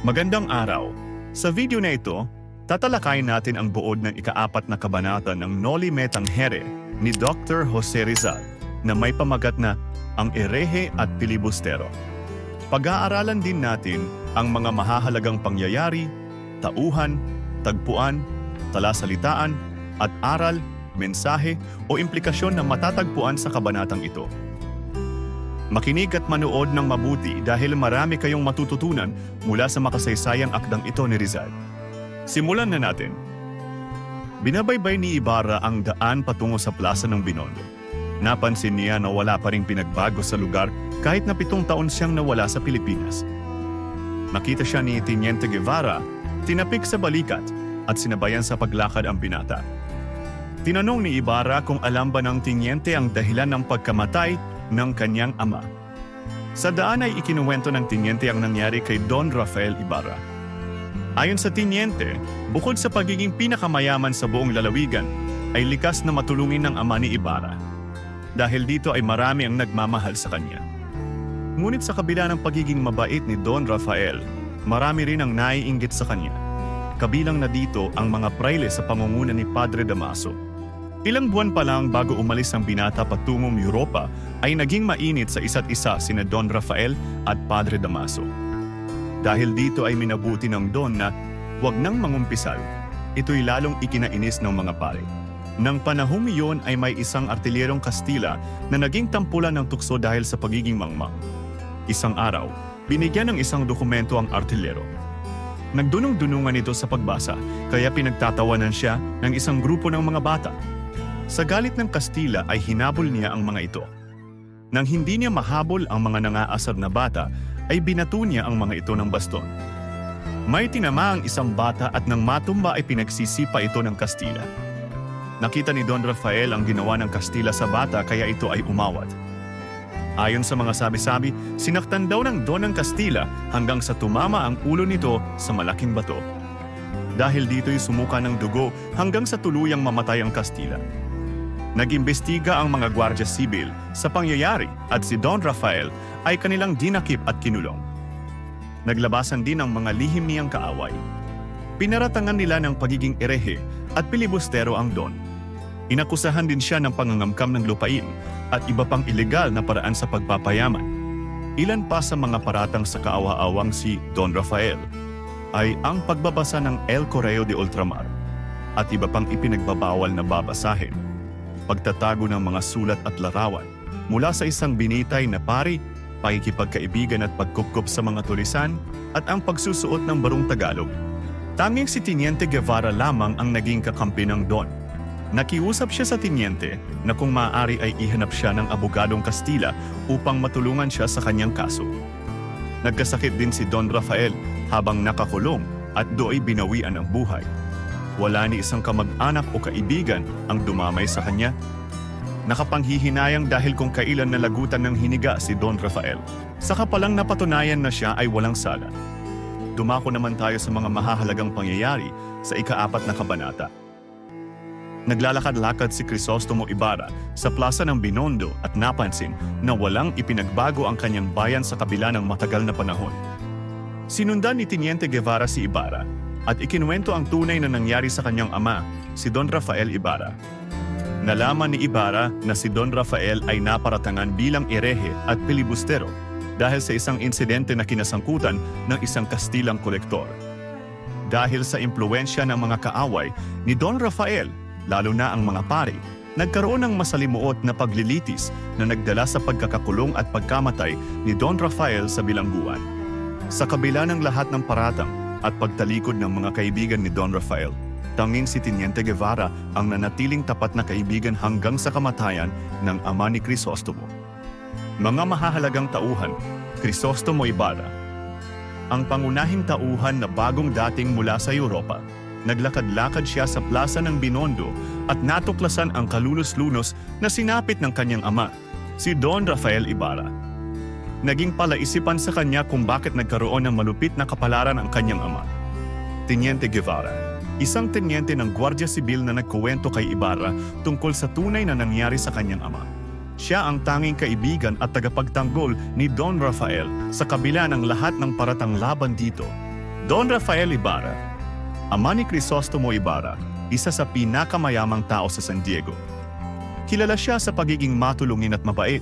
Magandang araw. Sa video na ito, tatalakayin natin ang buod ng ika-4 na kabanata ng Noli Me Tangere ni Dr. Jose Rizal na may pamagat na Ang Erehe at Pilibustero. Pag-aaralan din natin ang mga mahahalagang pangyayari, tauhan, tagpuan, talasalitaan, at aral, mensahe o implikasyon na matatagpuan sa kabanatang ito. Makinig at manood ng mabuti dahil marami kayong matututunan mula sa makasaysayang akdang ito ni Rizal. Simulan na natin. Binabaybay ni Ibarra ang daan patungo sa plaza ng Binondo. Napansin niya na wala pa ring pinagbago sa lugar kahit na 7 taon siyang nawala sa Pilipinas. Nakita siya ni Teniente Guevara, tinapik sa balikat at sinabayan sa paglakad ang binata. Tinanong ni Ibarra kung alam ba ng Teniente ang dahilan ng pagkamatay ng kanyang ama. Sa daan ay ikinuwento ng Teniente ang nangyari kay Don Rafael Ibarra. Ayon sa Teniente, bukod sa pagiging pinakamayaman sa buong lalawigan, ay likas na matulungin ng ama ni Ibarra. Dahil dito ay marami ang nagmamahal sa kanya. Ngunit sa kabila ng pagiging mabait ni Don Rafael, marami rin ang naiinggit sa kanya. Kabilang na dito ang mga prayle sa pangunguna ni Padre Damaso. Ilang buwan pa lang bago umalis ang binata patungong Europa ay naging mainit sa isa't isa sina Don Rafael at Padre Damaso. Dahil dito ay minabuti ng Don na huwag nang mangumpisal. Ito'y lalong ikinainis ng mga pare. Nang panahong iyon ay may isang artilyerong Kastila na naging tampulan ng tukso dahil sa pagiging mangmang. Isang araw, binigyan ng isang dokumento ang artilyero. Nagdunong-dunungan ito sa pagbasa kaya pinagtatawanan siya ng isang grupo ng mga bata. Sa galit ng Kastila ay hinabol niya ang mga ito. Nang hindi niya mahabol ang mga nangaasar na bata, ay binato niya ang mga ito ng baston. May tinama ang isang bata at nang matumba ay pinagsisipa ito ng Kastila. Nakita ni Don Rafael ang ginawa ng Kastila sa bata kaya ito ay umawat. Ayon sa mga sabi-sabi, sinaktan daw ng Don ng Kastila hanggang sa tumama ang ulo nito sa malaking bato. Dahil dito'y sumuka ng dugo hanggang sa tuluyang mamatay ang Kastila. Nag-imbestiga ang mga Gwardiya Sibil sa pangyayari at si Don Rafael ay kanilang dinakip at kinulong. Naglabasan din ang mga lihim niyang kaaway. Pinaratangan nila ng pagiging erehe at pilibustero ang Don. Inakusahan din siya ng pangangamkam ng lupain at iba pang ilegal na paraan sa pagpapayaman. Ilan pa sa mga paratang sa kaawa-awang si Don Rafael ay ang pagbabasa ng El Correo de Ultramar at iba pang ipinagbabawal na babasahin. Pagtatago ng mga sulat at larawan mula sa isang binitay na pari, pakikipagkaibigan at pagkupkup sa mga tulisan at ang pagsusuot ng barong Tagalog. Tanging si Teniente Guevara lamang ang naging kakampi ng Don. Nakiusap siya sa Teniente na kung maaari ay ihanap siya ng abogadong Kastila upang matulungan siya sa kanyang kaso. Nagkasakit din si Don Rafael habang nakakulong at do'y binawian ang buhay. Wala ni isang kamag-anak o kaibigan ang dumamay sa kanya. Nakapanghihinayang dahil kung kailan nalagutan ng hiniga si Don Rafael. Saka palang napatunayan na siya ay walang sala. Dumako naman tayo sa mga mahahalagang pangyayari sa ika-4 na kabanata. Naglalakad-lakad si Crisostomo Ibarra sa plaza ng Binondo at napansin na walang ipinagbago ang kanyang bayan sa kabila ng matagal na panahon. Sinundan ni Teniente Guevara si Ibarra at ikinuwento ang tunay na nangyari sa kanyang ama, si Don Rafael Ibarra. Nalaman ni Ibarra na si Don Rafael ay naparatangan bilang erehe at pilibustero dahil sa isang insidente na kinasangkutan ng isang Kastilang kolektor. Dahil sa impluwensya ng mga kaaway ni Don Rafael, lalo na ang mga pari, nagkaroon ng masalimuot na paglilitis na nagdala sa pagkakakulong at pagkamatay ni Don Rafael sa bilangguan. Sa kabila ng lahat ng paratang at pagtalikod ng mga kaibigan ni Don Rafael, tanging si Teniente Guevara ang nanatiling tapat na kaibigan hanggang sa kamatayan ng ama ni Crisostomo. Mga mahahalagang tauhan, Crisostomo Ibarra. Ang pangunahing tauhan na bagong dating mula sa Europa. Naglakad-lakad siya sa plaza ng Binondo at natuklasan ang kalunos-lunos na sinapit ng kanyang ama, si Don Rafael Ibarra. Naging palaisipan sa kanya kung bakit nagkaroon ng malupit na kapalaran ang kanyang ama. Teniente Guevara, isang tenyente ng Gwardiya Sibil na nagkuwento kay Ibarra tungkol sa tunay na nangyari sa kanyang ama. Siya ang tanging kaibigan at tagapagtanggol ni Don Rafael sa kabila ng lahat ng paratang laban dito. Don Rafael Ibarra, ama ni Crisostomo Ibarra, isa sa pinakamayamang tao sa San Diego. Kilala siya sa pagiging matulungin at mabait,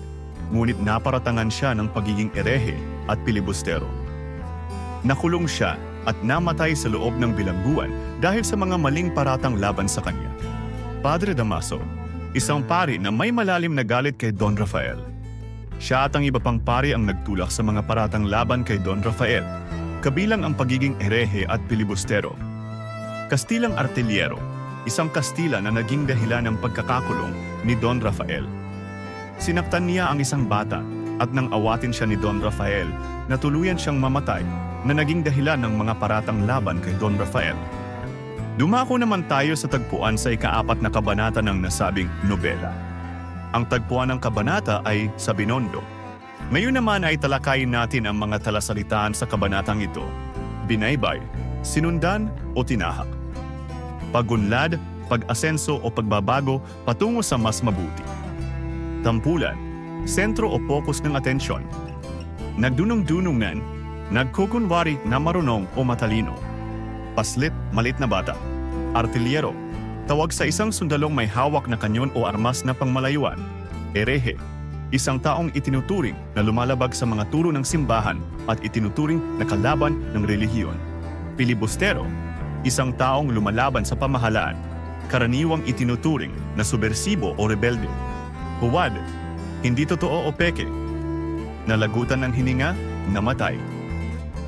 ngunit naparatangan siya ng pagiging erehe at pilibustero. Nakulong siya at namatay sa loob ng bilangguan dahil sa mga maling paratang laban sa kanya. Padre Damaso, isang pari na may malalim na galit kay Don Rafael. Siya at ang iba pang pari ang nagtulak sa mga paratang laban kay Don Rafael, kabilang ang pagiging erehe at pilibustero. Kastilang Artillero, isang Kastila na naging dahilan ng pagkakakulong ni Don Rafael. Sinaktan niya ang isang bata at nang awatin siya ni Don Rafael, natuluyan siyang mamatay na naging dahilan ng mga paratang laban kay Don Rafael. Dumako naman tayo sa tagpuan sa ika-4 na kabanata ng nasabing nobela. Ang tagpuan ng kabanata ay sa Binondo. Ngayon naman ay talakayin natin ang mga talasalitaan sa kabanatang ito: binaybay, sinundan o tinahak, pagunlad, pag-asenso o pagbabago patungo sa mas mabuti, tampulan, sentro o focus ng atensyon, nagdunong-dunungan, nagkukunwari na marunong o matalino, paslit, malit na bata, artilyero, tawag sa isang sundalong may hawak na kanyon o armas na pangmalayuan, erehe, isang taong itinuturing na lumalabag sa mga turo ng simbahan at itinuturing na kalaban ng relihiyon, pilibustero, isang taong lumalaban sa pamahalaan, karaniwang itinuturing na subversibo o rebelde, huwad, hindi totoo o peke, nalagutan ng hininga, namatay.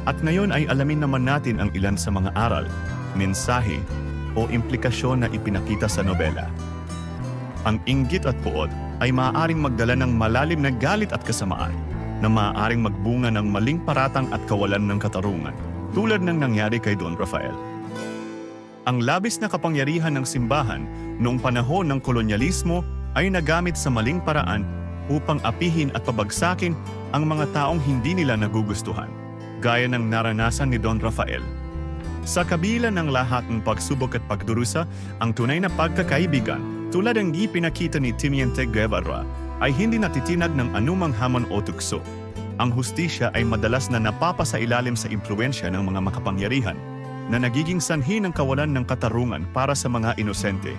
At ngayon ay alamin naman natin ang ilan sa mga aral, mensahe o implikasyon na ipinakita sa nobela. Ang inggit at puot ay maaaring magdala ng malalim na galit at kasamaan na maaaring magbunga ng maling paratang at kawalan ng katarungan, tulad ng nangyari kay Don Rafael. Ang labis na kapangyarihan ng simbahan noong panahon ng kolonyalismo ay nagamit sa maling paraan upang apihin at pabagsakin ang mga taong hindi nila nagugustuhan, gaya ng naranasan ni Don Rafael. Sa kabila ng lahat ng pagsubok at pagdurusa, ang tunay na pagkakaibigan, tulad ng ipinakita ni Teniente Guevara, ay hindi natitinag ng anumang hamon o tukso. Ang hustisya ay madalas na napapasailalim sa impluwensya ng mga makapangyarihan, na nagiging sanhi ng kawalan ng katarungan para sa mga inosente.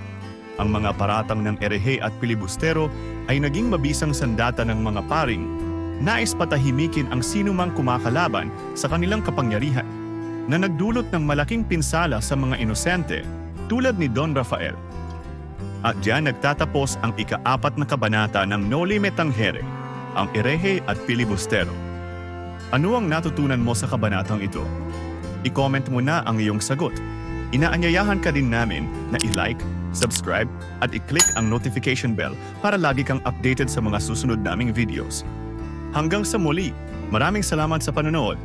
Ang mga paratang ng erehe at pilibustero ay naging mabisang sandata ng mga paring nais patahimikin ang sinumang kumakalaban sa kanilang kapangyarihan, na nagdulot ng malaking pinsala sa mga inosente tulad ni Don Rafael. At diyan nagtatapos ang ika-4 na kabanata ng Noli Me Tangere, ang erehe at pilibustero. Ano ang natutunan mo sa kabanatang ito? I-comment mo na ang iyong sagot. Inaanyayahan ka din namin na i-like, subscribe at i-click ang notification bell para lagi kang updated sa mga susunod naming videos. Hanggang sa muli, maraming salamat sa panonood.